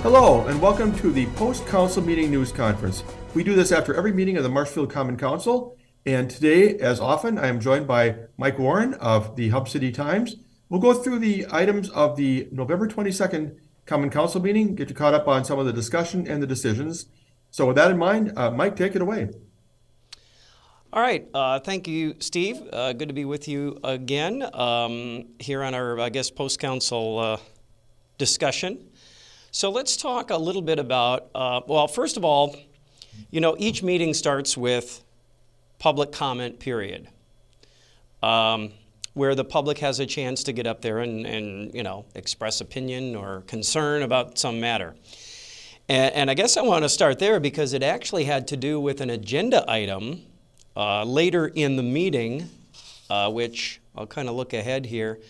Hello, and welcome to the post-council meeting news conference. We do this after every meeting of the Marshfield Common Council, and today, as often, I am joined by Mike Warren of the Hub City Times. We'll go through the items of the November 22nd Common Council meeting, get you caught up on some of the discussion and the decisions. So with that in mind, Mike, take it away. All right. Thank you, Steve. Good to be with you again here on our, post-council discussion. So let's talk a little bit about, well, first of all, each meeting starts with public comment period, where the public has a chance to get up there and express opinion or concern about some matter. And I guess I want to start there because it actually had to do with an agenda item later in the meeting, which I'll kind of look ahead here.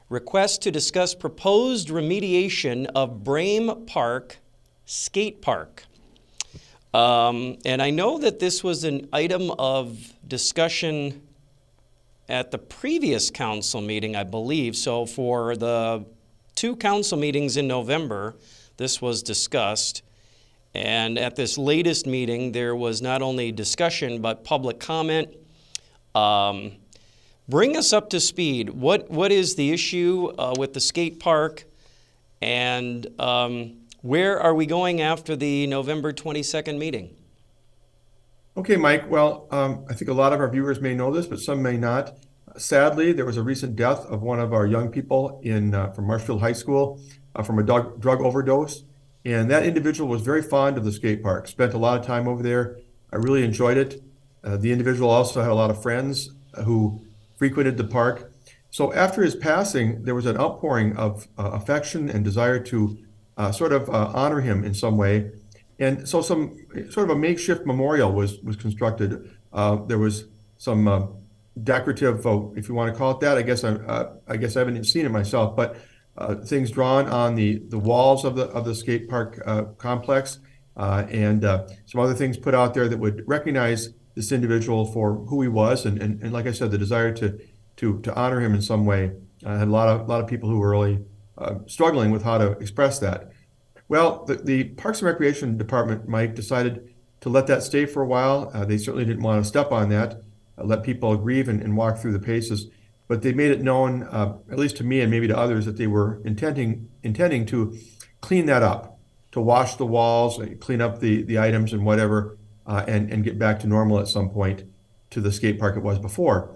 Request to discuss proposed remediation of Brame Park Skate Park. And I know that this was an item of discussion at the previous council meeting, I believe. So for the two council meetings in November, this was discussed. And at this latest meeting, there was not only discussion, but public comment. Bring us up to speed. What is the issue with the skate park, and where are we going after the November 22nd meeting? Okay, Mike. Well, I think a lot of our viewers may know this, but some may not. Sadly, there was a recent death of one of our young people from Marshfield High School from a drug overdose. And that individual was very fond of the skate park, spent a lot of time over there. I really enjoyed it. The individual also had a lot of friends who frequented the park. So after his passing, there was an outpouring of affection and desire to honor him in some way. And so some sort of a makeshift memorial was constructed. There was some decorative, if you want to call it that. I guess I haven't seen it myself, but things drawn on the walls of the skate park complex, and some other things put out there that would recognize this individual for who he was, and like I said, the desire to honor him in some way. I had a lot of people who were really struggling with how to express that. Well, the Parks and Recreation Department, Mike, decided to let that stay for a while. They certainly didn't want to step on that, let people grieve and walk through the paces. But they made it known, at least to me and maybe to others, that they were intending to clean that up, to wash the walls, clean up the items and whatever, and get back to normal at some point to the skate park it was before.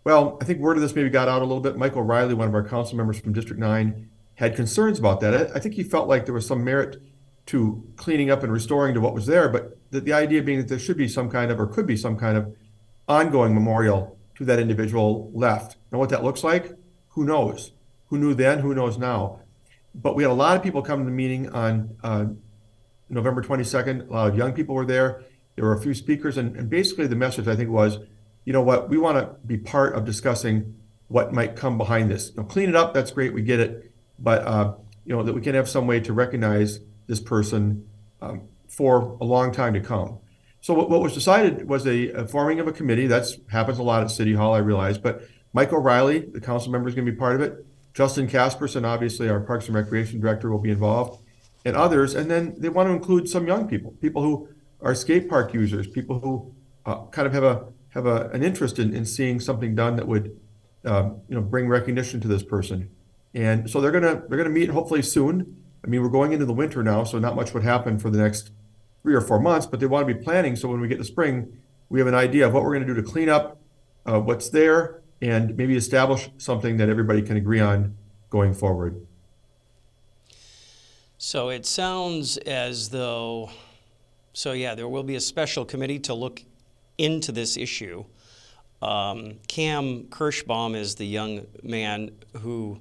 Well, I think word of this maybe got out a little bit. Michael Riley, one of our council members from District 9, had concerns about that. I think he felt like there was some merit to cleaning up and restoring to what was there, but the idea being that there should be some kind of, or could be some kind of, ongoing memorial to that individual left. Now what that looks like, who knows? Who knew then, who knows now? But we had a lot of people come to the meeting on November 22nd. A lot of young people were there. There were a few speakers, and basically the message, I think, was, you know what, we want to be part of discussing what might come behind this. Clean it up, that's great, we get it, but that we can have some way to recognize this person for a long time to come. So what was decided was a forming of a committee. That happens a lot at City Hall, I realize, but Mike O'Reilly, the council member, is going to be part of it. Justin Casperson, obviously our Parks and Recreation Director, will be involved, and others. And then they want to include some young people who are skate park users, people who kind of have an interest in seeing something done that would bring recognition to this person. And so they're gonna meet hopefully soon. I mean, we're going into the winter now, so not much would happen for the next 3 or 4 months, but they want to be planning so when we get to spring, we have an idea of what we're going to do to clean up what's there and maybe establish something that everybody can agree on going forward. So it sounds as though, there will be a special committee to look into this issue. Cam Kirschbaum is the young man who,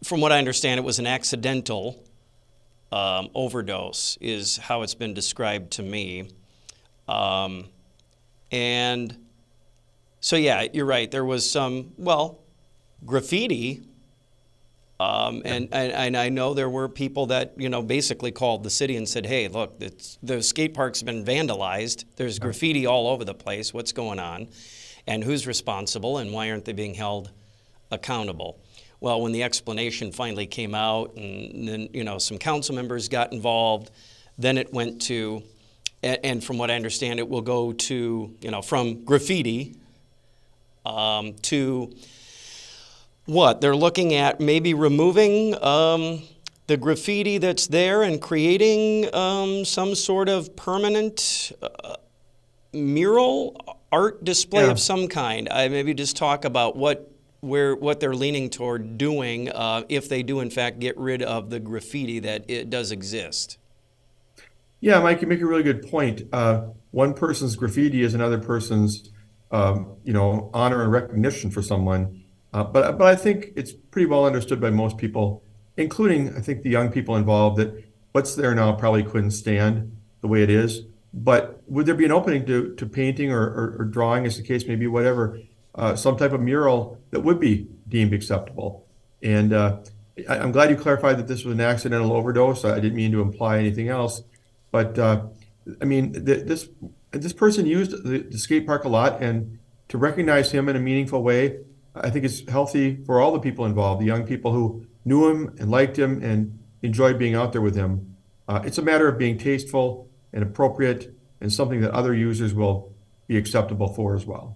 from what I understand, it was an accidental overdose, is how it's been described to me. And so, yeah, you're right. There was some, graffiti. And I know there were people that, basically called the city and said, hey, look, the skate park's been vandalized. There's graffiti all over the place. What's going on? And who's responsible, and why aren't they being held accountable? well, when the explanation finally came out and then, some council members got involved, then it went to, and from what I understand, it will go to, from graffiti to what? They're looking at maybe removing the graffiti that's there and creating some sort of permanent mural art display of some kind. I maybe just talk about what they're leaning toward doing if they do in fact get rid of the graffiti that it does exist. Yeah, Mike, you make a really good point. One person's graffiti is another person's, honor and recognition for someone. But I think it's pretty well understood by most people, including I think the young people involved, that what's there now probably couldn't stand the way it is. But would there be an opening to painting or drawing, as the case may be, whatever, some type of mural that would be deemed acceptable? And I'm glad you clarified that this was an accidental overdose. I didn't mean to imply anything else. But I mean, this person used the skate park a lot, and to recognize him in a meaningful way, I think it's healthy for all the people involved, the young people who knew him and liked him and enjoyed being out there with him. It's a matter of being tasteful and appropriate and something that other users will be acceptable for as well.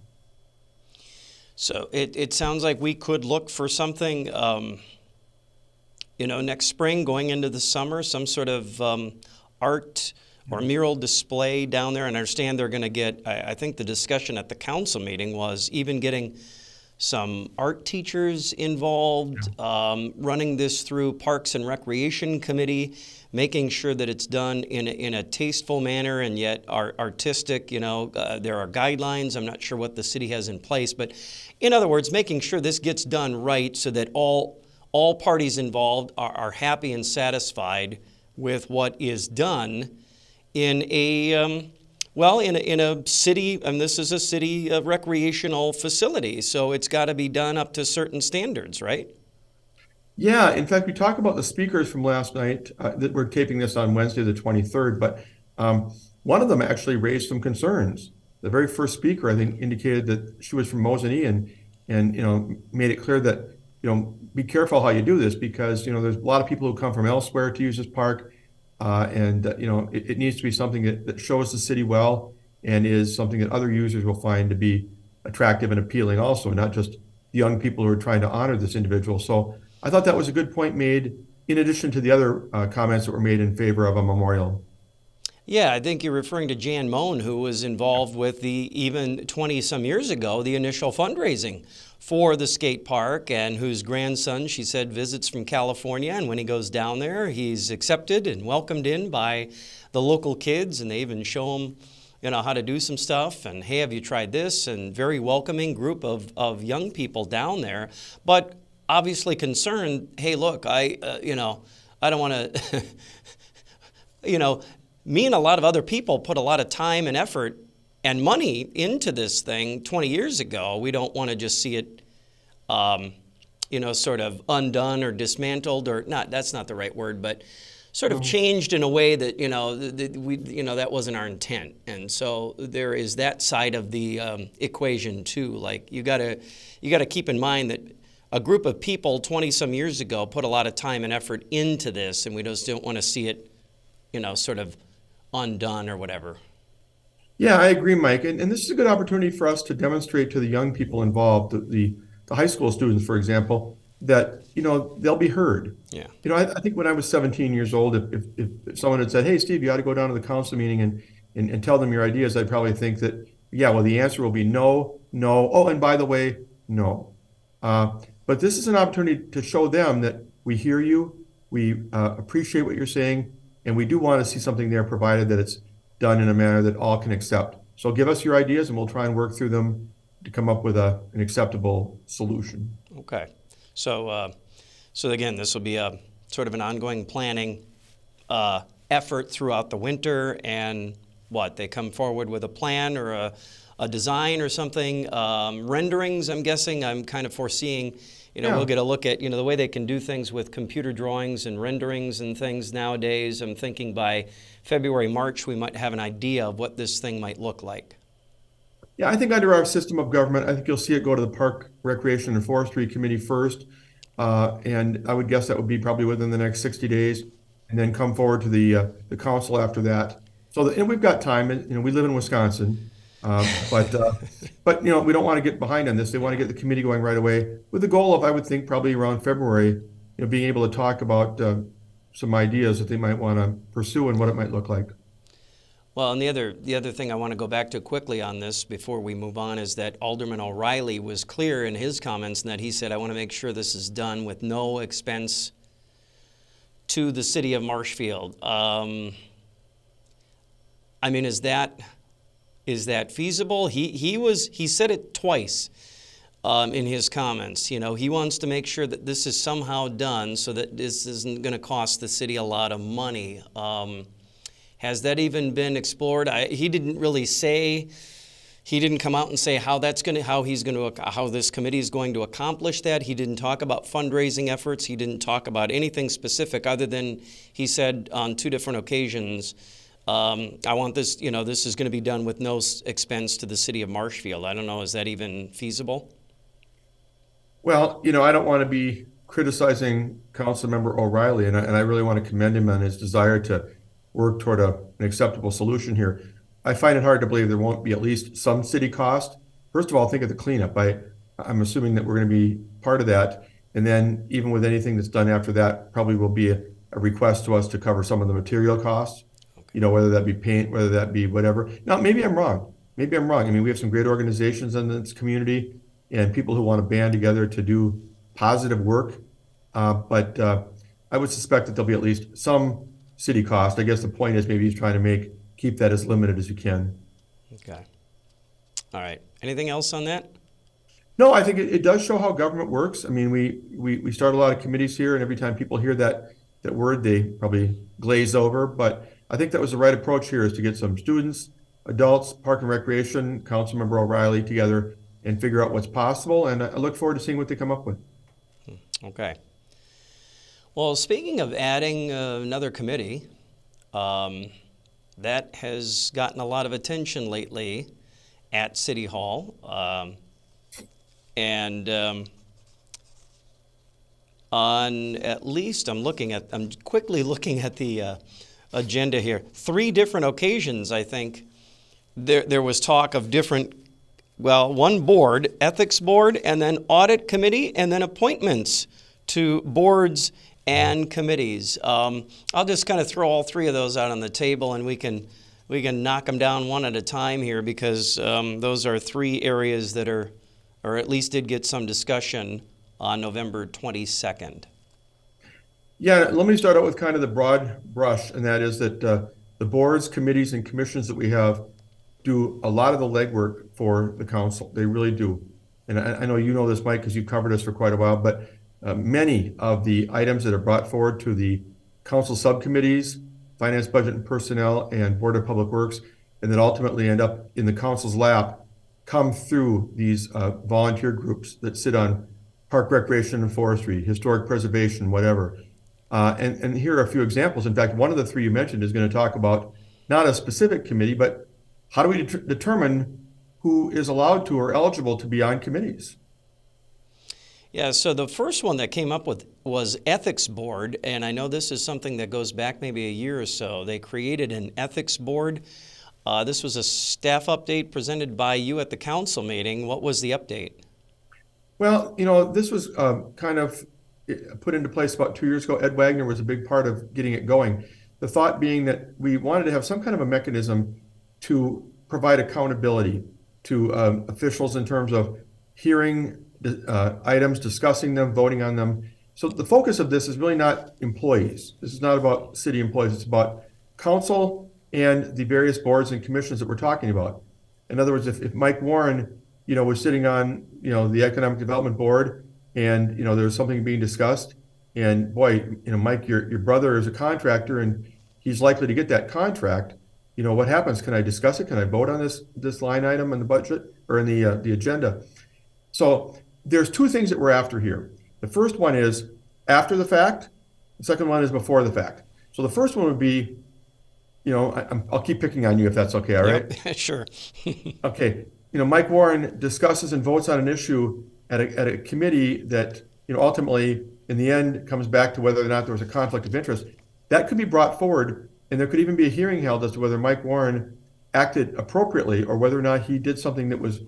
So it sounds like we could look for something, next spring going into the summer, some sort of art or mural display down there. And I understand they're going to get, I think the discussion at the council meeting was even getting some art teachers involved, running this through Parks and Recreation Committee, making sure that it's done in a tasteful manner and yet artistic. There are guidelines. I'm not sure what the city has in place, but in other words, making sure this gets done right so that all parties involved are happy and satisfied with what is done in a in a city, and this is a city recreational facility, so it's got to be done up to certain standards, right? Yeah, in fact, we talked about the speakers from last night. That we're taping this on Wednesday, the 23rd, but one of them actually raised some concerns. The very first speaker, I think, indicated that she was from Mosinee and made it clear that be careful how you do this because there's a lot of people who come from elsewhere to use this park. It needs to be something that shows the city well and is something that other users will find to be attractive and appealing also, not just the young people who are trying to honor this individual. So I thought that was a good point made in addition to the other comments that were made in favor of a memorial. Yeah, I think you're referring to Jan Moen, who was involved with even 20 some years ago, the initial fundraising for the skate park, and whose grandson, she said, visits from California, and when he goes down there, he's accepted and welcomed in by the local kids, and they even show him, how to do some stuff, and hey, have you tried this? And very welcoming group of young people down there, but obviously concerned, hey, look, I don't want to, me and a lot of other people put a lot of time and effort and money into this thing 20 years ago. We don't want to just see it, sort of undone or dismantled, or not. That's not the right word, but sort of changed in a way that that wasn't our intent. And so there is that side of the equation too. Like you gotta keep in mind that a group of people 20 some years ago put a lot of time and effort into this, and we just don't want to see it, sort of undone or whatever. Yeah, I agree, Mike. And this is a good opportunity for us to demonstrate to the young people involved, the high school students, for example, that, they'll be heard. Yeah. I think when I was 17 years old, if someone had said, hey, Steve, you ought to go down to the council meeting and tell them your ideas, I'd probably think that, yeah, well, the answer will be no, no. Oh, and by the way, no. But this is an opportunity to show them that we hear you, we appreciate what you're saying, and we do want to see something there, provided that it's done in a manner that all can accept. So give us your ideas and we'll try and work through them to come up with an acceptable solution. Okay. So again, this will be a sort of an ongoing planning effort throughout the winter, and they come forward with a plan or a design or something. Renderings, I'm guessing, I'm kind of foreseeing, we'll get a look at, the way they can do things with computer drawings and renderings and things nowadays. I'm thinking by February, March, we might have an idea of what this thing might look like. Yeah, I think under our system of government, I think you'll see it go to the Park, Recreation, and Forestry Committee first. And I would guess that would be probably within the next 60 days, and then come forward to the council after that. So, and we've got time, and, we live in Wisconsin. But we don't want to get behind on this. They want to get the committee going right away with the goal of, I would think, probably around February, being able to talk about some ideas that they might want to pursue and what it might look like. Well, and the other thing I want to go back to quickly on this before we move on is that Alderman O'Reilly was clear in his comments in that he said, I want to make sure this is done with no expense to the city of Marshfield. I mean, is that feasible? He said it twice in his comments. He wants to make sure that this is somehow done so that this isn't going to cost the city a lot of money. Has that even been explored? He didn't really say. He didn't come out and say how this committee is going to accomplish that. He didn't talk about fundraising efforts. He didn't talk about anything specific other than he said on 2 different occasions, I want this, this is going to be done with no expense to the city of Marshfield. I don't know, is that even feasible? Well, I don't want to be criticizing Councilmember O'Reilly, and I really want to commend him on his desire to work toward an acceptable solution here. I find it hard to believe there won't be at least some city cost. First of all, think of the cleanup. I'm assuming that we're going to be part of that. And then even with anything that's done after that, probably will be a request to us to cover some of the material costs, okay. Whether that be paint, whether that be whatever. Now, maybe I'm wrong. I mean, we have some great organizations in this community and people who want to band together to do positive work. But I would suspect that there'll be at least some city cost. I guess the point is maybe he's trying to keep that as limited as you can. Okay. All right. Anything else on that? No, I think it does show how government works. I mean, we start a lot of committees here, and every time people hear that word, they probably glaze over. But I think that was the right approach here, is to get some students, adults, Park and Recreation, Councilmember O'Reilly together and figure out what's possible. And I look forward to seeing what they come up with. Okay. Well, speaking of adding another committee, that has gotten a lot of attention lately at City Hall. On at least, I'm quickly looking at the agenda here. 3 different occasions, I think, there was talk of one board, ethics board, and then audit committee, and then appointments to boards and committees. I'll just kind of throw all 3 of those out on the table, and we can knock them down one at a time here, because those are 3 areas that are, or at least did get some discussion on November 22nd. Yeah, let me start out with kind of the broad brush, and that is that the boards, committees, and commissions that we have do a lot of the legwork for the council. They really do. And I know you know this, Mike, because you've covered us for quite a while, but many of the items that are brought forward to the council subcommittees, Finance, Budget, and Personnel, and Board of Public Works, and that ultimately end up in the council's lap, come through these volunteer groups that sit on Park, Recreation, and Forestry, Historic Preservation, whatever. And here are a few examples. In fact, one of the 3 you mentioned is going to talk about not a specific committee, but how do we determine who is allowed to or eligible to be on committees? Yeah, so the first one that came up with was Ethics Board, and I know this is something that goes back maybe a year or so. They created an Ethics Board. This was a staff update presented by you at the council meeting. What was the update? Well, this was kind of put into place about 2 years ago. Ed Wagner was a big part of getting it going. The thought being that we wanted to have some kind of a mechanism to provide accountability to officials in terms of hearing items, discussing them, voting on them. So the focus of this is really not employees. This is not about city employees. It's about council and the various boards and commissions that we're talking about. In other words, if Mike Warren, was sitting on, the Economic Development Board, and, there was something being discussed, and boy, Mike, your brother is a contractor and he's likely to get that contract. What happens? Can I discuss it? Can I vote on this line item in the budget or in the agenda? So there's 2 things that we're after here. The first one is after the fact. The second one is before the fact. So the first one would be, I'll keep picking on you if that's okay. All right? Yep, sure. Okay. Mike Warren discusses and votes on an issue at a committee that ultimately, in the end, it comes back to whether or not there was a conflict of interest. That could be brought forward, and there could even be a hearing held as to whether Mike Warren acted appropriately or whether or not he did something that was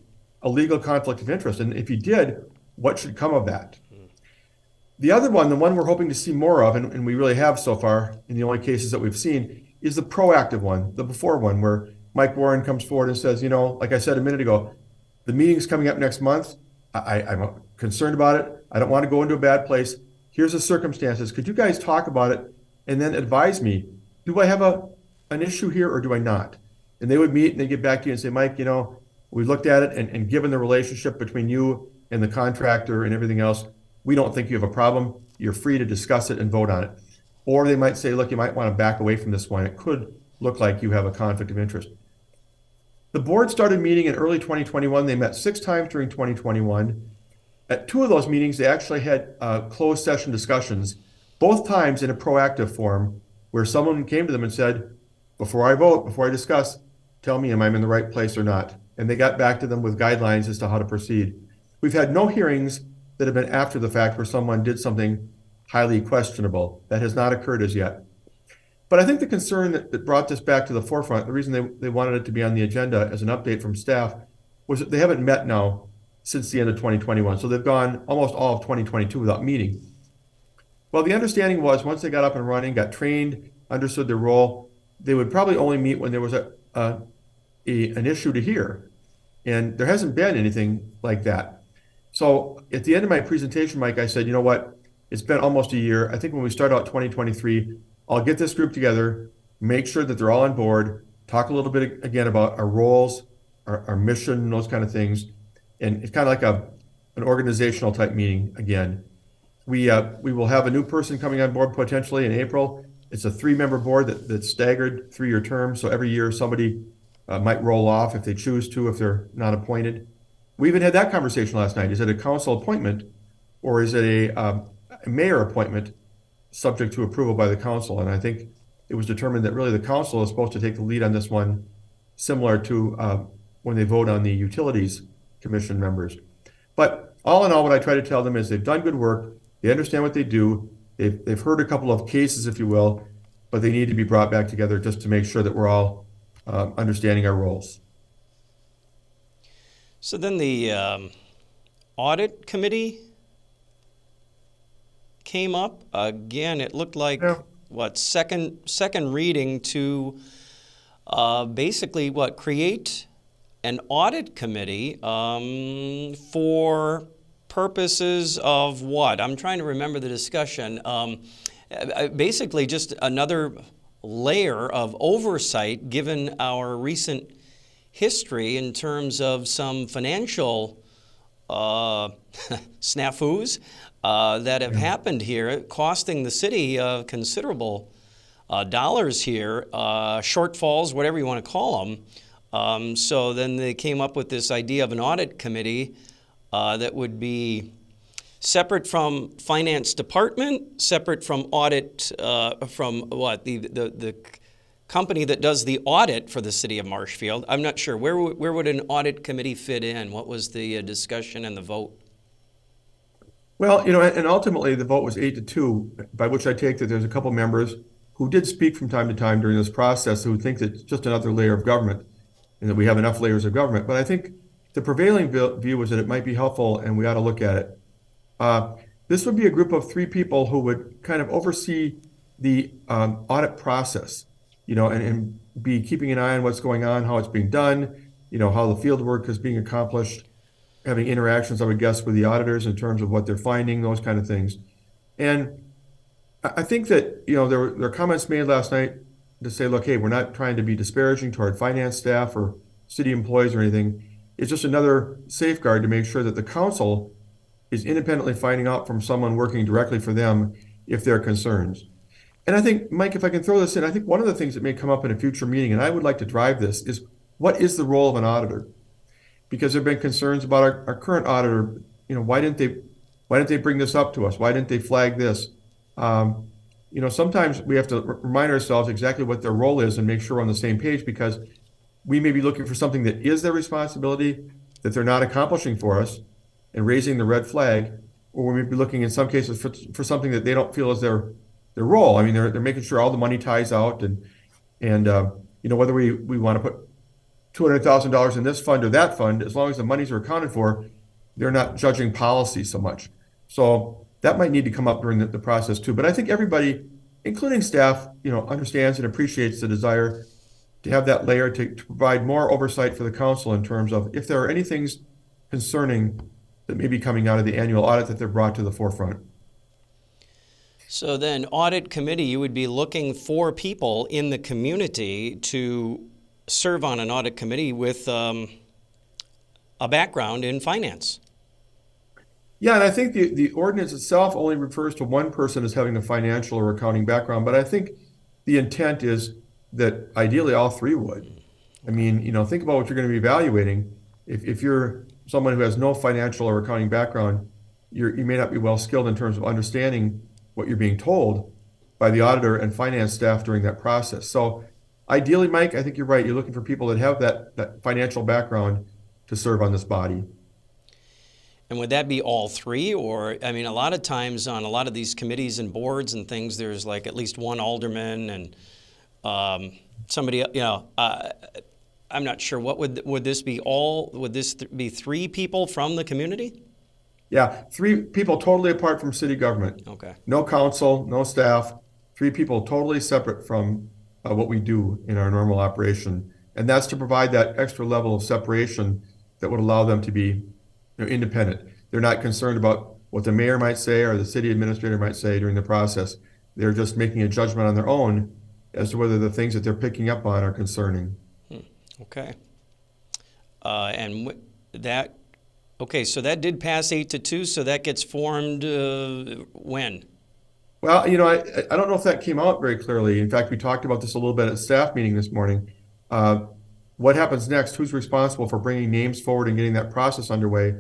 a legal conflict of interest. And if he did, what should come of that? The other one, the one we're hoping to see more of, and we really have so far in the only cases that we've seen, is the proactive one, the before one, where Mike Warren comes forward and says, like I said a minute ago, the meeting's coming up next month. I'm concerned about it. I don't want to go into a bad place. Here's the circumstances. Could you guys talk about it and then advise me? Do I have an issue here or do I not? And they would meet and they get back to you and say, Mike, we looked at it and given the relationship between you and the contractor and everything else, we don't think you have a problem. You're free to discuss it and vote on it. Or they might say, look, you might want to back away from this one. It could look like you have a conflict of interest. The board started meeting in early 2021. They met 6 times during 2021. At 2 of those meetings, they actually had closed session discussions, both times in a proactive form, where someone came to them and said, before I vote, before I discuss, tell me, am I in the right place or not? And they got back to them with guidelines as to how to proceed. We've had no hearings that have been after the fact where someone did something highly questionable. That has not occurred as yet. But I think the concern that brought this back to the forefront, the reason they wanted it to be on the agenda as an update from staff, was that they haven't met now since the end of 2021. So they've gone almost all of 2022 without meeting. Well, the understanding was once they got up and running, got trained, understood their role, they would probably only meet when there was an issue to hear. And there hasn't been anything like that. So at the end of my presentation, Mike, I said, you know what? It's been almost a year. I think when we start out 2023, I'll get this group together, make sure that they're all on board, talk a little bit again about our roles, our mission, those kind of things. And it's kind of like an organizational type meeting again. We will have a new person coming on board potentially in April. It's a 3-member board that's staggered 3-year terms. So every year somebody might roll off if they choose to, if they're not appointed. We even had that conversation last night. Is it a council appointment or is it a mayor appointment subject to approval by the council? And I think it was determined that really the council is supposed to take the lead on this one, similar to when they vote on the utilities commission members. But all in all, what I try to tell them is they've done good work. They understand what they do. They've heard a couple of cases, if you will, but they need to be brought back together just to make sure that we're all understanding our roles. So then the audit committee came up again. It looked like second reading to basically create an audit committee for purposes of what? I'm trying to remember the discussion. Basically just another layer of oversight given our recent history in terms of some financial snafus that have happened here, costing the city considerable dollars here, shortfalls, whatever you want to call them. So then they came up with this idea of an audit committee that would be separate from finance department, separate from audit, from what, the company that does the audit for the city of Marshfield. I'm not sure. Where would an audit committee fit in? What was the discussion and the vote? Well, and ultimately the vote was 8-2, by which I take that there's a couple members who did speak from time to time during this process who think that it's just another layer of government and that we have enough layers of government. But I think the prevailing view was that it might be helpful and we ought to look at it. This would be a group of 3 people who would kind of oversee the audit process, and be keeping an eye on what's going on, how it's being done, how the field work is being accomplished, having interactions, I would guess, with the auditors in terms of what they're finding, those kind of things. And I think that, there were comments made last night to say, look, hey, we're not trying to be disparaging toward finance staff or city employees or anything. It's just another safeguard to make sure that the council is independently finding out from someone working directly for them if there are concerns. And I think, Mike, if I can throw this in, I think one of the things that may come up in a future meeting, and I would like to drive this, is what is the role of an auditor? Because there have been concerns about our current auditor. Why didn't they bring this up to us? Why didn't they flag this? Sometimes we have to remind ourselves exactly what their role is and make sure we're on the same page, because we may be looking for something that is their responsibility that they're not accomplishing for us and raising the red flag, or we may be looking in some cases for something that they don't feel is their role. I mean, they're making sure all the money ties out, and whether we want to put $200,000 in this fund or that fund, as long as the monies are accounted for, they're not judging policy so much. So that might need to come up during the process too. But I think everybody, including staff, understands and appreciates the desire to have that layer to provide more oversight for the council in terms of if there are any things concerning that may be coming out of the annual audit that they're brought to the forefront. So then, audit committee, you would be looking for people in the community to serve on an audit committee with a background in finance. Yeah, and I think the ordinance itself only refers to one person as having a financial or accounting background, but I think the intent is that ideally all three would. I mean, think about what you're going to be evaluating. If you're someone who has no financial or accounting background, you may not be well skilled in terms of understanding what you're being told by the auditor and finance staff during that process. So ideally, Mike, I think you're right. You're looking for people that have that financial background to serve on this body. And would that be all three? Or, I mean, a lot of times on a lot of these committees and boards and things, there's like at least one alderman and somebody, I'm not sure. What would this be all? Would this be three people from the community? Yeah, three people totally apart from city government. Okay. No council, no staff, three people totally separate from what we do in our normal operation. And that's to provide that extra level of separation that would allow them to be independent. They're not concerned about what the mayor might say or the city administrator might say during the process. They're just making a judgment on their own as to whether the things that they're picking up on are concerning. Okay. So that did pass 8-2, so that gets formed when? Well, I don't know if that came out very clearly. In fact, we talked about this a little bit at staff meeting this morning. What happens next? Who's responsible for bringing names forward and getting that process underway?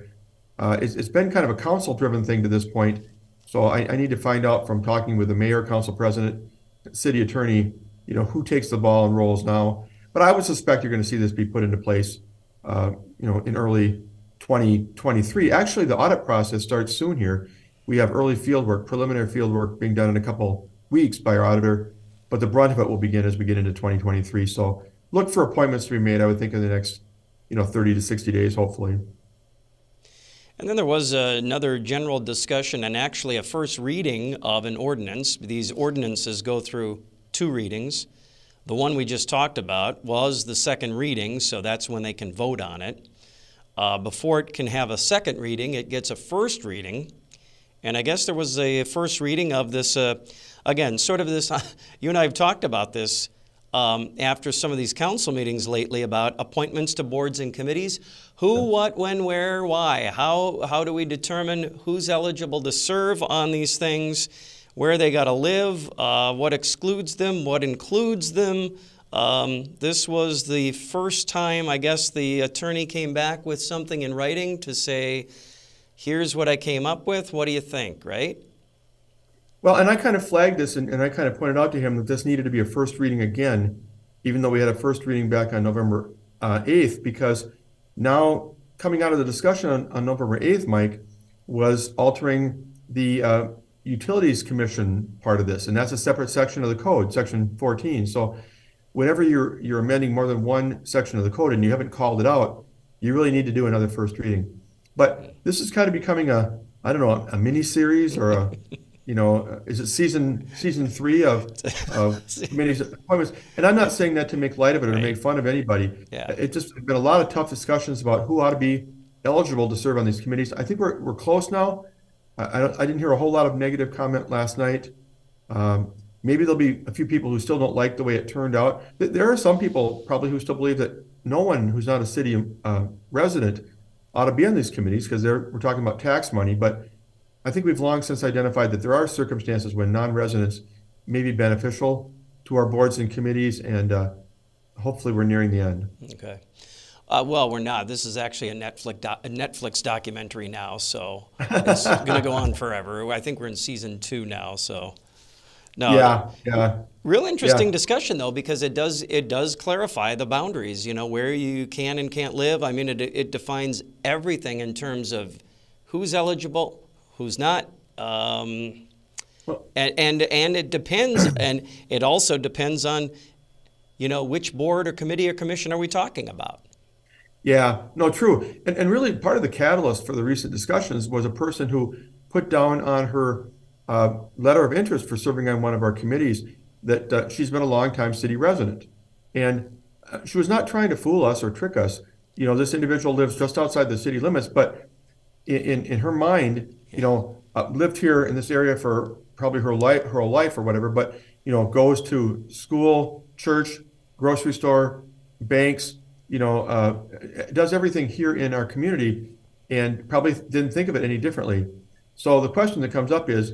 It's been kind of a council-driven thing to this point. So I need to find out from talking with the mayor, council president, city attorney, who takes the ball and rolls now. But I would suspect you're going to see this be put into place, in early 2023. Actually, the audit process starts soon here. We have early field work, preliminary field work being done in a couple weeks by our auditor, but the brunt of it will begin as we get into 2023. So look for appointments to be made, I would think, in the next, 30 to 60 days, hopefully. And then there was another general discussion and actually a first reading of an ordinance. These ordinances go through 2 readings. The one we just talked about was the second reading, so that's when they can vote on it. Before it can have a second reading, it gets a first reading. And I guess there was a first reading of this, again, sort of this, you and I have talked about this after some of these council meetings lately about appointments to boards and committees. Who, what, when, where, why? How do we determine who's eligible to serve on these things? Where they got to live, what excludes them, what includes them. This was the first time, I guess, the attorney came back with something in writing to say, here's what I came up with, what do you think, right? Well, and I kind of flagged this and I kind of pointed out to him that this needed to be a first reading again, even though we had a first reading back on November 8th, because now coming out of the discussion on November 8th, Mike, was altering the Utilities Commission part of this, and that's a separate section of the code, section 14. So whenever you're amending more than one section of the code and you haven't called it out, you really need to do another first reading. But this is kind of becoming a mini series or a, is it season 3 of committee appointments? And I'm not saying that to make light of it or to make fun of anybody. Yeah. It just been a lot of tough discussions about who ought to be eligible to serve on these committees. I think we're close now. I didn't hear a whole lot of negative comment last night. Maybe there'll be a few people who still don't like the way it turned out. There are some people probably who still believe that no one who's not a city resident ought to be on these committees because we're talking about tax money. But I think we've long since identified that there are circumstances when non-residents may be beneficial to our boards and committees, and hopefully we're nearing the end. Okay. Well, we're not. This is actually a Netflix documentary now, so it's going to go on forever. I think we're in season 2 now, so. No. Yeah. Real interesting discussion, though, because it does clarify the boundaries, where you can and can't live. I mean, it defines everything in terms of who's eligible, who's not. Well, And it depends, and it also depends on, which board or committee or commission are we talking about? yeah, no, true. And really, part of the catalyst for the recent discussions was a person who put down on her letter of interest for serving on one of our committees that she's been a longtime city resident. And she was not trying to fool us or trick us. This individual lives just outside the city limits, but in her mind, lived here in this area for probably her whole life or whatever, but, goes to school, church, grocery store, banks, does everything here in our community and probably didn't think of it any differently. So the question that comes up is,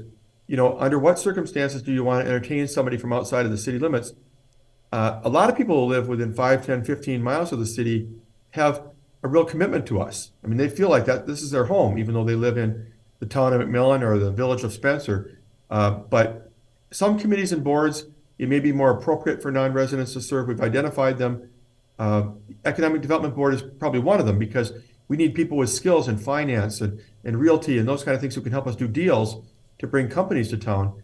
under what circumstances do you want to entertain somebody from outside of the city limits? A lot of people who live within 5, 10, 15 miles of the city have a real commitment to us. I mean, they feel like that this is their home, even though they live in the town of McMillan or the village of Spencer. But some committees and boards, it may be more appropriate for non-residents to serve. We've identified them. Economic Development Board is probably one of them because we need people with skills in finance and realty and those kind of things who can help us do deals to bring companies to town.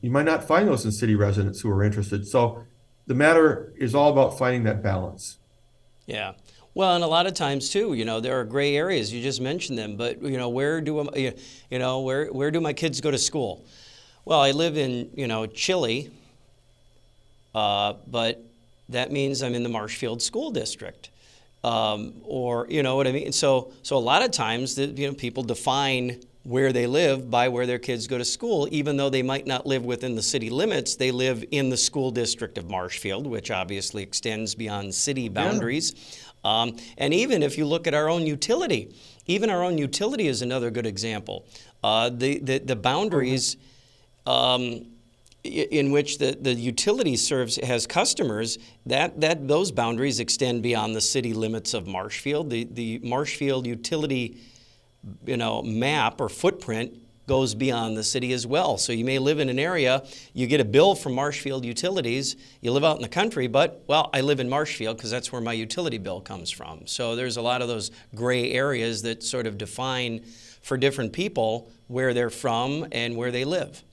You might not find those in city residents who are interested. So the matter is all about finding that balance. Yeah. Well, and a lot of times too, there are gray areas. You just mentioned them, but where do my kids go to school? Well, I live in Chile, but that means I'm in the Marshfield School District, or what I mean. So a lot of times, people define where they live by where their kids go to school, even though they might not live within the city limits. They live in the school district of Marshfield, which obviously extends beyond city boundaries. Yeah. And even if you look at our own utility, even our own utility is another good example. The boundaries in which the utility has customers, that those boundaries extend beyond the city limits of Marshfield. The Marshfield utility map or footprint goes beyond the city as well. So you may live in an area, you get a bill from Marshfield Utilities, you live out in the country, but, well, I live in Marshfield because that's where my utility bill comes from. So there's a lot of those gray areas that sort of define for different people where they're from and where they live.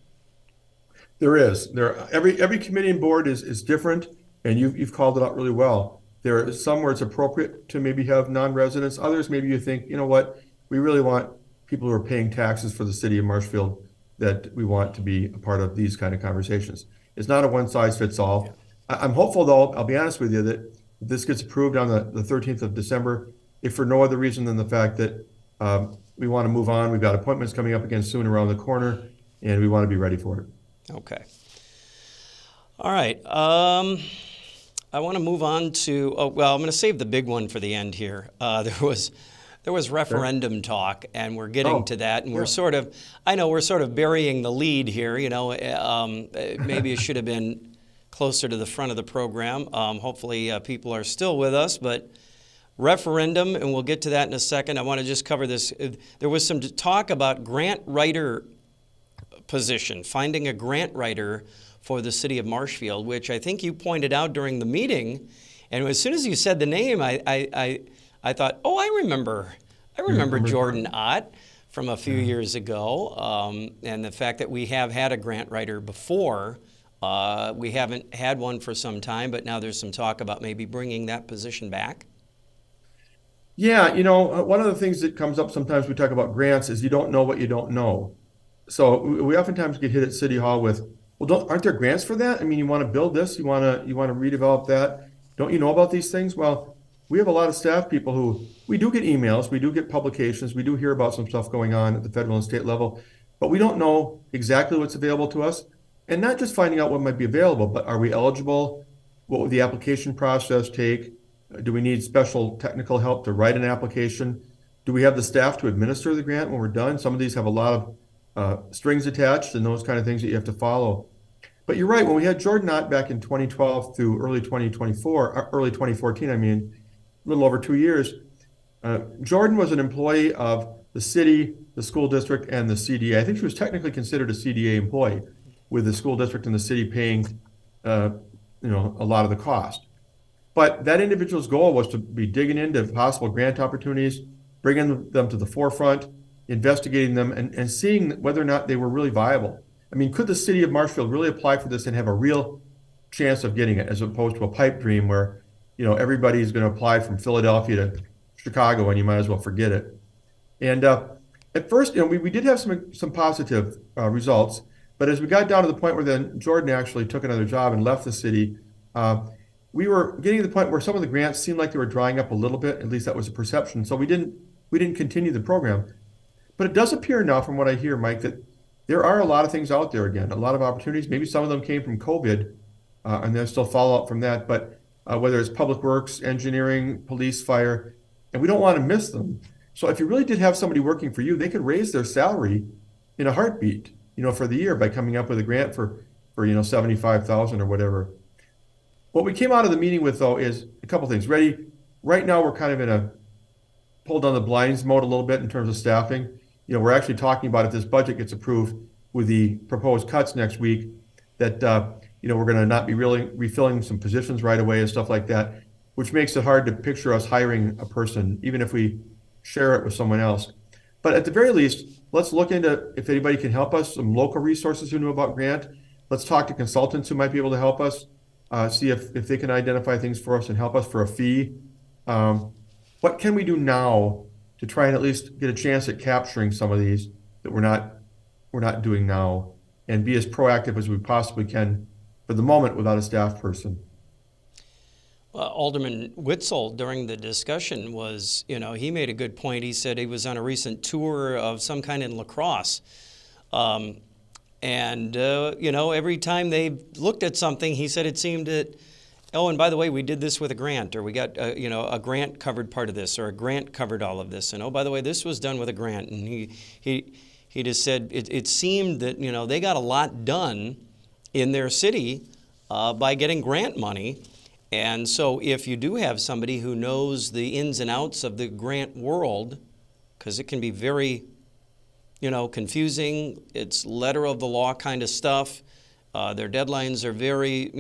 There is. Every committee and board is different, and you've called it out really well. There are some where it's appropriate to maybe have non-residents. Others, maybe you think, what, we really want people who are paying taxes for the city of Marshfield that we want to be a part of these kind of conversations. It's not a one-size-fits-all. Yeah. I'm hopeful, though, I'll be honest with you, that this gets approved on the 13th of December, if for no other reason than the fact that we want to move on. We've got appointments coming up again soon around the corner, and we want to be ready for it. Okay. All right. I want to move on to, I'm going to save the big one for the end here. There was referendum talk, and we're getting to that, and we're sort of burying the lead here. Maybe it should have been closer to the front of the program. Hopefully people are still with us, but referendum, and we'll get to that in a second. I want to just cover this. There was some talk about grant writer position, finding a grant writer for the city of Marshfield, which I think you pointed out during the meeting. And as soon as you said the name, I thought, oh, I remember Jordan Ott from a few years ago, and the fact that we have had a grant writer before. We haven't had one for some time, but now there's some talk about maybe bringing that position back. Yeah, one of the things that comes up sometimes we talk about grants is you don't know what you don't know. So we oftentimes get hit at City Hall with, well, aren't there grants for that? I mean, you want to build this, you want to redevelop that. Don't you know about these things? Well, we have a lot of staff people who, we do get emails, we do get publications, we do hear about some stuff going on at the federal and state level, but we don't know exactly what's available to us. And not just finding out what might be available, but are we eligible? What would the application process take? Do we need special technical help to write an application? Do we have the staff to administer the grant when we're done? Some of these have a lot of strings attached and those kind of things that you have to follow. But you're right, when we had Jordan Ott back in 2012 through early 2014, a little over 2 years, Jordan was an employee of the city, the school district, and the CDA. I think she was technically considered a CDA employee, with the school district and the city paying a lot of the cost. But that individual's goal was to be digging into possible grant opportunities, bringing them to the forefront, investigating them and seeing whether or not they were really viable. I mean, could the city of Marshfield really apply for this and have a real chance of getting it, as opposed to a pipe dream where, everybody's going to apply from Philadelphia to Chicago and you might as well forget it. And at first, we did have some positive results, but as we got down to the point where then Jordan actually took another job and left the city, we were getting to the point where some of the grants seemed like they were drying up a little bit. At least that was the perception. So we didn't continue the program. But it does appear now, from what I hear, Mike, that there are a lot of things out there again, a lot of opportunities. Maybe some of them came from COVID, and there's still fallout from that. But whether it's public works, engineering, police, fire, and we don't want to miss them. So if you really did have somebody working for you, they could raise their salary in a heartbeat, for the year by coming up with a grant for $75,000 or whatever. What we came out of the meeting with, though, is a couple things. Right now, we're kind of in a pull down the blinds mode a little bit in terms of staffing. We're actually talking about, if this budget gets approved with the proposed cuts next week, that we're going to not be really refilling some positions right away and stuff like that, which makes it hard to picture us hiring a person, even if we share it with someone else. But at the very least, let's look into if anybody can help us, some local resources who know about grant. Let's talk to consultants who might be able to help us, see if they can identify things for us and help us for a fee. What can we do now to try and at least get a chance at capturing some of these that we're not doing now, and be as proactive as we possibly can for the moment without a staff person? Alderman Witzel, during the discussion, was, he made a good point. He said he was on a recent tour of some kind in La Crosse. Every time they looked at something, he said it seemed that, oh, and by the way, we did this with a grant, or we got, a grant covered part of this, or a grant covered all of this. And, oh, by the way, this was done with a grant. And he just said it seemed that, they got a lot done in their city by getting grant money. And so if you do have somebody who knows the ins and outs of the grant world, because it can be very, confusing, it's letter of the law kind of stuff. Their deadlines are very,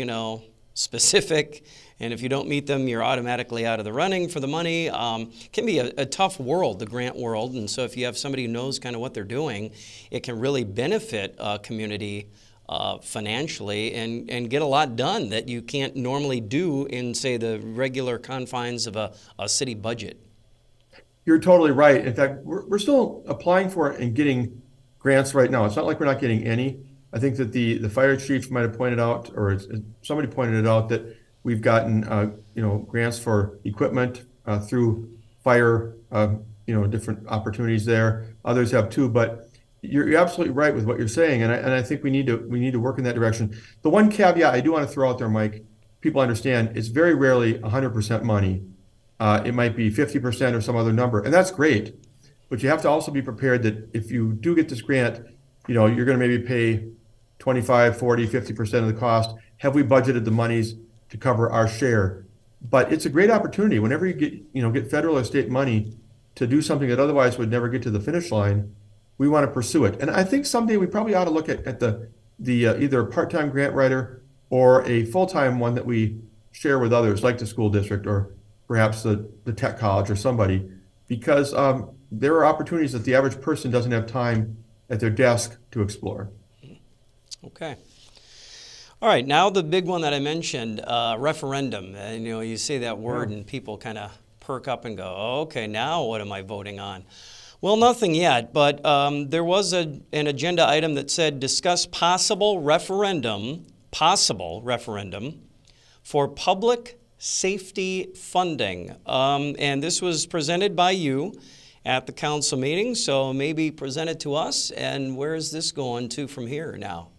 specific, and if you don't meet them, you're automatically out of the running for the money. It can be a tough world, the grant world, and so if you have somebody who knows kind of what they're doing, it can really benefit a community financially and get a lot done that you can't normally do in, say, the regular confines of a city budget. You're totally right. In fact, we're still applying for it and getting grants right now. It's not like we're not getting any. I think that the fire chief might have pointed out, or somebody pointed it out, that we've gotten grants for equipment through fire, different opportunities there. Others have too, but you're absolutely right with what you're saying, and I think we need to work in that direction. The one caveat I do want to throw out there, Mike, people understand, it's very rarely 100% money. It might be 50% or some other number, and that's great. But you have to also be prepared that if you do get this grant, you're going to maybe pay 25, 40, 50% of the cost. Have we budgeted the monies to cover our share? But it's a great opportunity whenever you get federal or state money to do something that otherwise would never get to the finish line. We want to pursue it. And I think someday we probably ought to look at the either a part-time grant writer or a full-time one that we share with others, like the school district or perhaps the tech college or somebody, because there are opportunities that the average person doesn't have time at their desk to explore. Okay. All right, now the big one that I mentioned, referendum. And, you say that word and people kind of perk up and go, oh, okay, now what am I voting on? Well, nothing yet, but there was an agenda item that said discuss possible referendum for public safety funding. And this was presented by you at the council meeting, so maybe present it to us. And where is this going to from here now?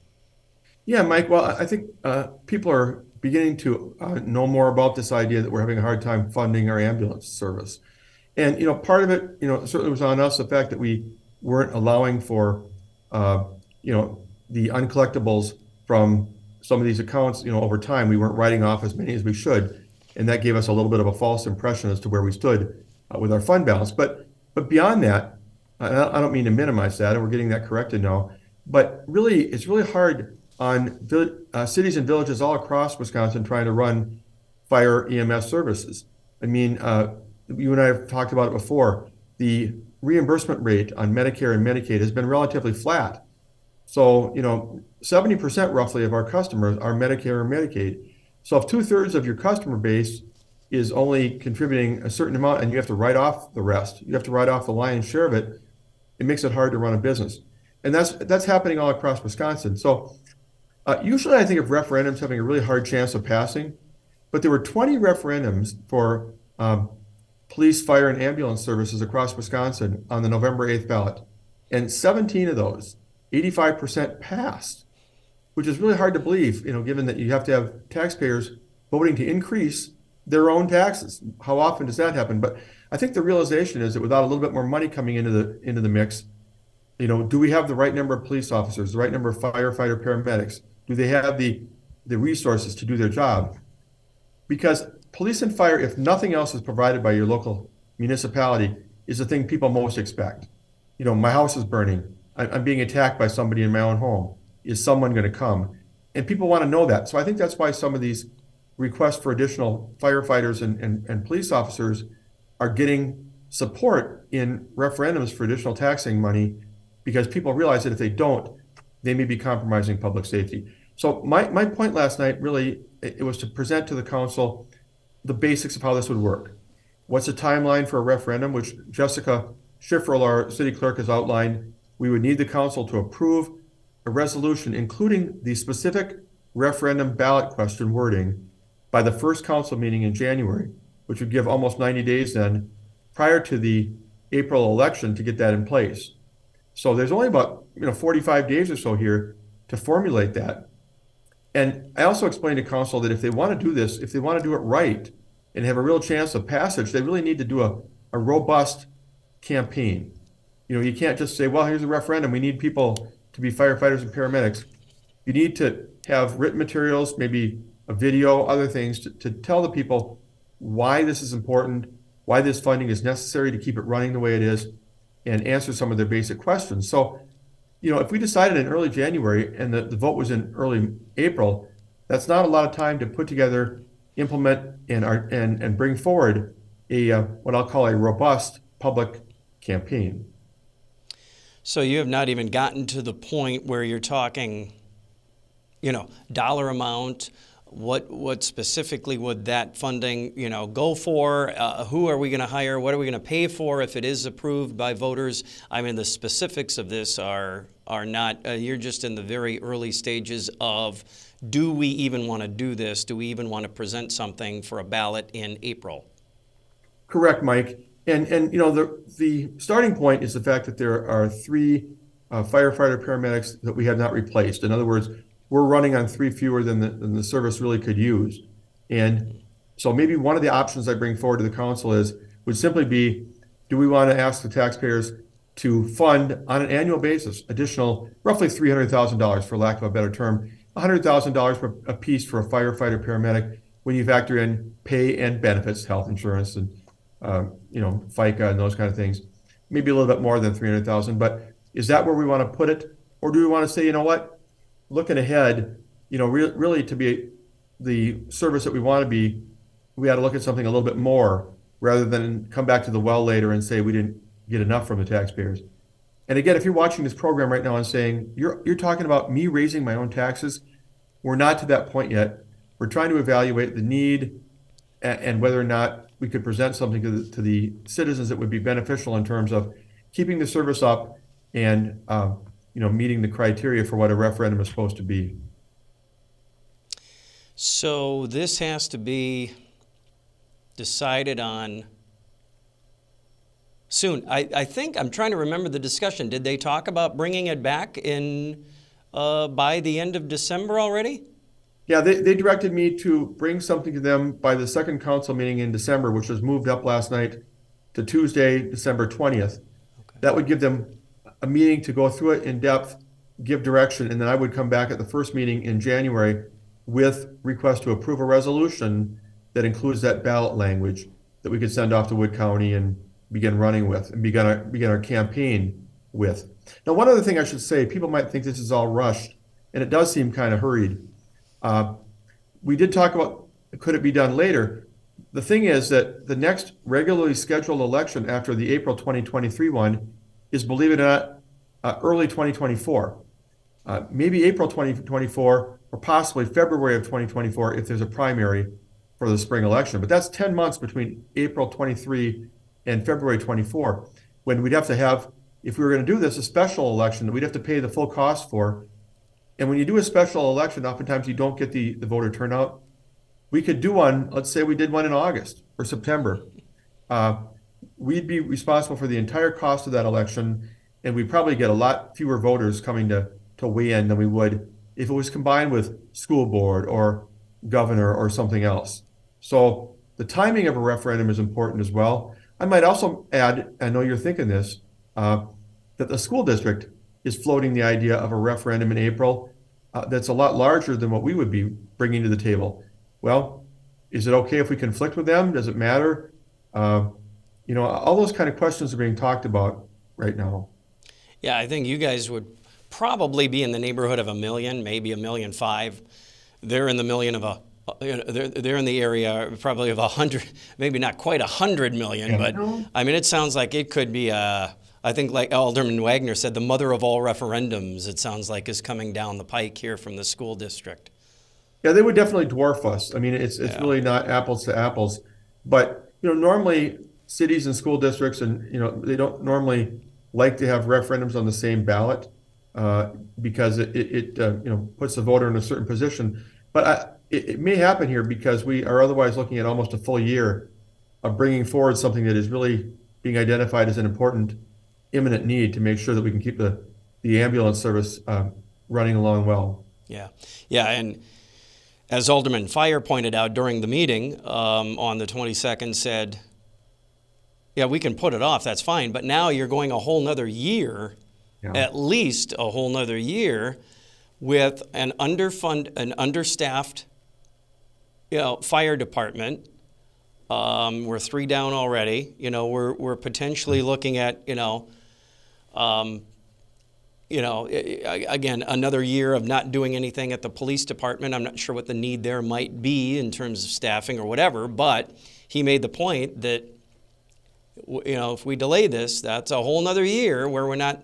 Yeah, Mike, well, I think people are beginning to know more about this idea that we're having a hard time funding our ambulance service. And, part of it, certainly was on us, the fact that we weren't allowing for, the uncollectibles from some of these accounts, over time. We weren't writing off as many as we should. And that gave us a little bit of a false impression as to where we stood with our fund balance. But beyond that, I don't mean to minimize that, and we're getting that corrected now. But really, it's really hard on cities and villages all across Wisconsin trying to run fire EMS services. I mean, you and I have talked about it before. The reimbursement rate on Medicare and Medicaid has been relatively flat. So, 70% roughly of our customers are Medicare or Medicaid. So if 2/3 of your customer base is only contributing a certain amount and you have to write off the rest, you have to write off the lion's share of it, it makes it hard to run a business. And that's happening all across Wisconsin. So usually I think of referendums having a really hard chance of passing, but there were 20 referendums for police, fire, and ambulance services across Wisconsin on the November 8th ballot. And 17 of those, 85% passed, which is really hard to believe, given that you have to have taxpayers voting to increase their own taxes. How often does that happen? But I think the realization is that without a little bit more money coming into the mix, do we have the right number of police officers, the right number of firefighter paramedics? Do they have the resources to do their job? Because police and fire, if nothing else is provided by your local municipality, is the thing people most expect. My house is burning. I'm being attacked by somebody in my own home. Is someone going to come? And people want to know that. So I think that's why some of these requests for additional firefighters and police officers are getting support in referendums for additional taxing money, because people realize that if they don't, they may be compromising public safety. So my point last night, really, it was to present to the council the basics of how this would work. What's the timeline for a referendum, which Jessica Schifferl, our city clerk, has outlined. We would need the council to approve a resolution, including the specific referendum ballot question wording, by the first council meeting in January, which would give almost 90 days then prior to the April election to get that in place. So there's only about 45 days or so here to formulate that. And I also explained to council that if they want to do this, if they want to do it right and have a real chance of passage, they really need to do a robust campaign. You can't just say, well, here's a referendum. We need people to be firefighters and paramedics. You need to have written materials, maybe a video, other things to tell the people why this is important, why this funding is necessary to keep it running the way it is, and answer some of their basic questions. So, if we decided in early January and the vote was in early April, that's not a lot of time to put together, implement, and bring forward what I'll call a robust public campaign. So you have not even gotten to the point where you're talking, dollar amount. What specifically would that funding, go for? Who are we going to hire? What are we going to pay for if it is approved by voters? I mean, the specifics of this are not. You're just in the very early stages of, do we even want to do this? Do we even want to present something for a ballot in April? Correct, Mike. And the starting point is the fact that there are 3 firefighter paramedics that we have not replaced. In other words, we're running on 3 fewer than the service really could use. And so maybe one of the options I bring forward to the council would simply be, do we want to ask the taxpayers to fund on an annual basis additional roughly $300,000, for lack of a better term, $100,000 a piece for a firefighter paramedic when you factor in pay and benefits, health insurance, and FICA and those kind of things. Maybe a little bit more than $300,000, but is that where we want to put it? Or do we want to say, looking ahead, really to be the service that we want to be, we got to look at something a little bit more rather than come back to the well later and say we didn't get enough from the taxpayers. And again, if you're watching this program right now and saying, you're talking about me raising my own taxes, we're not to that point yet. We're trying to evaluate the need and whether or not we could present something to the citizens that would be beneficial in terms of keeping the service up and meeting the criteria for what a referendum is supposed to be. So this has to be decided on soon. I think, I'm trying to remember the discussion. Did they talk about bringing it back in by the end of December already? Yeah, they directed me to bring something to them by the second council meeting in December, which was moved up last night to Tuesday, December 20th. Okay. That would give them a meeting to go through it in depth, give direction, and then I would come back at the first meeting in January with request to approve a resolution that includes that ballot language that we could send off to Wood County and begin running with and begin our campaign with. Now, one other thing I should say, people might think this is all rushed, and it does seem kind of hurried. We did talk about, could it be done later? the thing is that the next regularly scheduled election after the April 2023 one is, believe it or not, early 2024. Maybe April 2024 or possibly February of 2024 if there's a primary for the spring election. But that's 10 months between April 23 and February 24, when we'd have to have, if we were going to do this, a special election that we'd have to pay the full cost for. And when you do a special election, oftentimes you don't get the voter turnout. We could do one, let's say we did one in August or September. We'd be responsible for the entire cost of that election, and we'd probably get a lot fewer voters coming to weigh in than we would if it was combined with school board or governor or something else. So the timing of a referendum is important as well. I might also add, I know you're thinking this, that the school district is floating the idea of a referendum in April that's a lot larger than what we would be bringing to the table. Well, is it okay if we conflict with them? Does it matter? All those kind of questions are being talked about right now. Yeah, I think you guys would probably be in the neighborhood of 1 million, maybe 1.5 million. They're in the million of a. They're in the area probably of 100, maybe not quite 100 million, but I mean, it sounds like it could be I think, like Alderman Wagner said, the mother of all referendums, it sounds like, is coming down the pike here from the school district. Yeah, they would definitely dwarf us. I mean, it's really not apples to apples. But, normally cities and school districts and, they don't normally like to have referendums on the same ballot because it puts the voter in a certain position. But it may happen here because we are otherwise looking at almost a full year of bringing forward something that is really being identified as an important imminent need to make sure that we can keep the ambulance service running along well. Yeah, and as Alderman Fire pointed out during the meeting on the 22nd, said, yeah, we can put it off, that's fine, but now you're going a whole nother year, at least a whole nother year, with an understaffed fire department. We're 3 down already. We're potentially looking at, again, another year of not doing anything at the police department. I'm not sure what the need there might be in terms of staffing or whatever, but he made the point that, if we delay this, that's a whole nother year where we're not,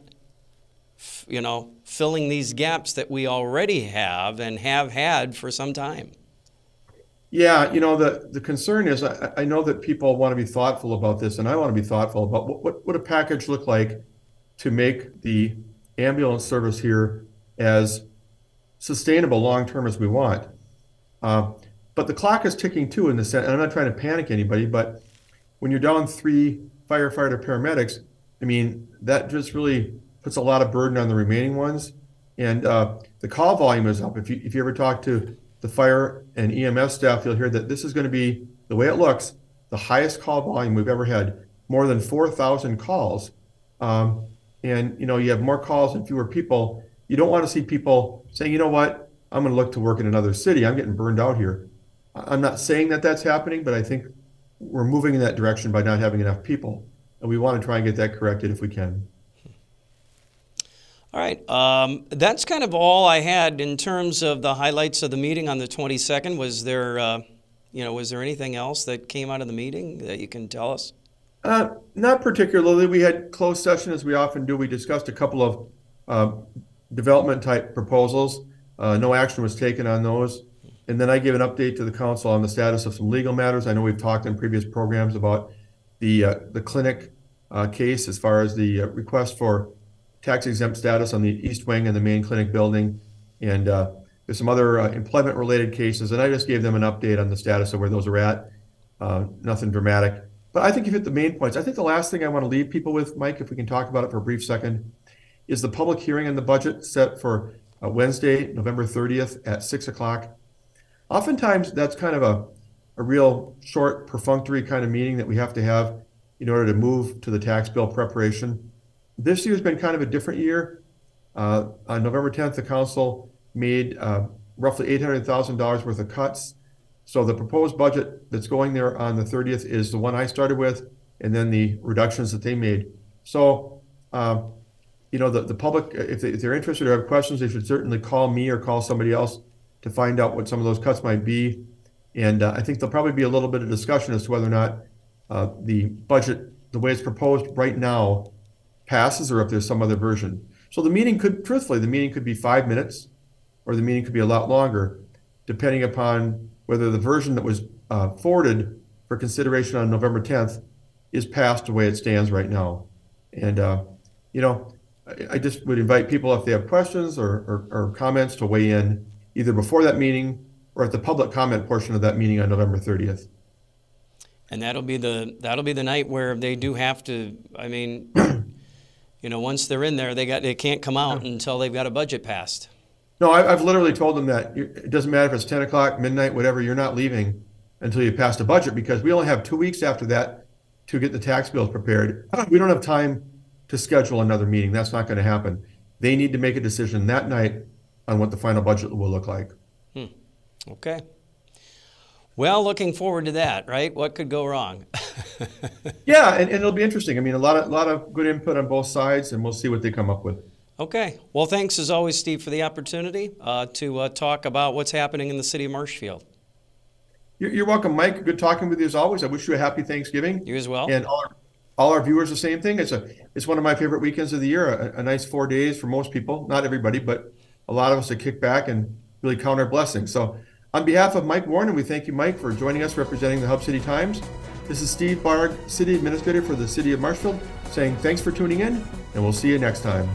filling these gaps that we already have and have had for some time. Yeah, the concern is I know that people want to be thoughtful about this, and I want to be thoughtful about what would a package look like to make the ambulance service here as sustainable long-term as we want. But the clock is ticking too in the sense, and I'm not trying to panic anybody, but when you're down 3 firefighter paramedics, I mean, that just really puts a lot of burden on the remaining ones. And the call volume is up. If you ever talk to the fire and EMS staff, you'll hear that this is going to be, the way it looks, the highest call volume we've ever had, more than 4,000 calls. And, you have more calls and fewer people. You don't want to see people saying, you know what, I'm going to look to work in another city. I'm getting burned out here. I'm not saying that that's happening, but I think we're moving in that direction by not having enough people. And we want to try and get that corrected if we can. All right, that's kind of all I had in terms of the highlights of the meeting on the 22nd. Was there anything else that came out of the meeting that you can tell us? Not particularly. We had closed session, as we often do. We discussed a couple of development type proposals. No action was taken on those. And then I gave an update to the council on the status of some legal matters. I know we've talked in previous programs about the clinic case as far as the request for tax exempt status on the east wing and the main clinic building. And there's some other employment related cases. And I just gave them an update on the status of where those are at. Nothing dramatic. But I think you've hit the main points. I think the last thing I want to leave people with, Mike, if we can talk about it for a brief second, is the public hearing on the budget set for Wednesday, November 30th at 6 o'clock. Oftentimes, that's kind of a real short, perfunctory kind of meeting that we have to have in order to move to the tax bill preparation. This year's been kind of a different year. On November 10th, the council made roughly $800,000 worth of cuts. So the proposed budget that's going there on the 30th is the one I started with, and then the reductions that they made. So, the public, if they're interested or have questions, they should certainly call me or call somebody else to find out what some of those cuts might be. And I think there'll probably be a little bit of discussion as to whether or not the budget, the way it's proposed right now, passes, or if there's some other version. So the meeting could, truthfully, the meeting could be 5 minutes, or the meeting could be a lot longer, depending upon whether the version that was forwarded for consideration on November 10th is passed the way it stands right now. And, you know, I just would invite people, if they have questions or comments, to weigh in either before that meeting or at the public comment portion of that meeting on November 30th. And that'll be the night where they do have to, I mean, you know, once they're in there, they can't come out until they've got a budget passed. No, I've literally told them that it doesn't matter if it's 10 o'clock, midnight, whatever, you're not leaving until you pass the budget, because we only have 2 weeks after that to get the tax bills prepared. We don't have time to schedule another meeting. That's not going to happen. They need to make a decision that night on what the final budget will look like. Okay. Well, looking forward to that, right? What could go wrong? Yeah, and it'll be interesting. I mean, a lot of good input on both sides, and we'll see what they come up with. Okay. Well, thanks as always, Steve, for the opportunity to talk about what's happening in the city of Marshfield. You're welcome, Mike. Good talking with you as always. I wish you a happy Thanksgiving. You as well. And all our viewers, the same thing. It's one of my favorite weekends of the year. A nice 4 days for most people, not everybody, but a lot of us to kick back and really count our blessings. So on behalf of Mike Warren, we thank you, Mike, for joining us representing the Hub City Times. This is Steve Barg, City Administrator for the City of Marshfield, saying thanks for tuning in, and we'll see you next time.